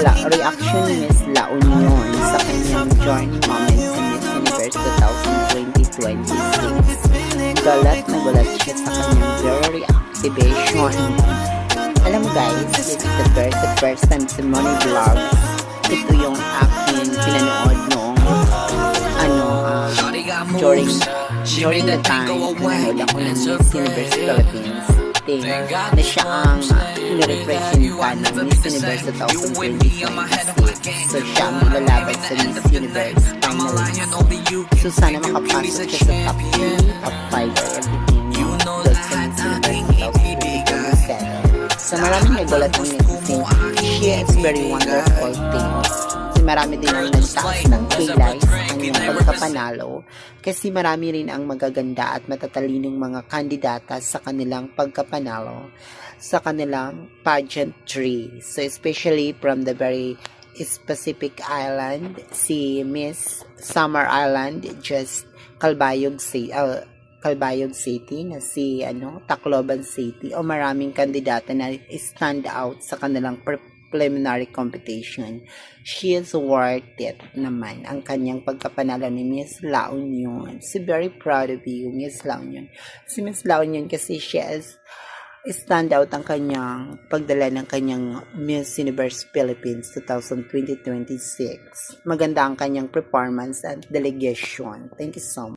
reaction ni Miss La Union sa kanyang journey moment sa Miss Universe 2026. Gulat na gulat siya sa kanyang very reactivation. Alam mo guys, this is the first time sa Money Vlog. Ito yung aking pinanood noong during the time pinanood ako ng Miss Universe Philippines thing na siya ang nirepresenta ng Miss Universe 2026. So siya ang lalaban sa Miss Universe finalist. So sana makapasok siya sa top 3, top 5 or everything doon sa Miss Universe 2027. So maraming nagulat ng netizen. She is very wonderful things. Marami din ang nagtaas ng kilay sa kanyang pagkapanalo kasi marami rin ang magaganda at matatalinong mga kandidata sa kanilang pagkapanalo sa kanilang pageantry. So especially from the very specific island, si Miss Summer Island, just Calbayog City na si Tacloban City o maraming kandidata na stand out sa kanilang preliminary competition. She is worth it naman ang kanyang pagkapanalo ni Miss La Union. So very proud of you, Miss La Union. Si Miss La Union kasi she is stand out ang kanyang pagdala ng kanyang Miss Universe Philippines 2026. Maganda ang kanyang performance at delegation. Thank you so much.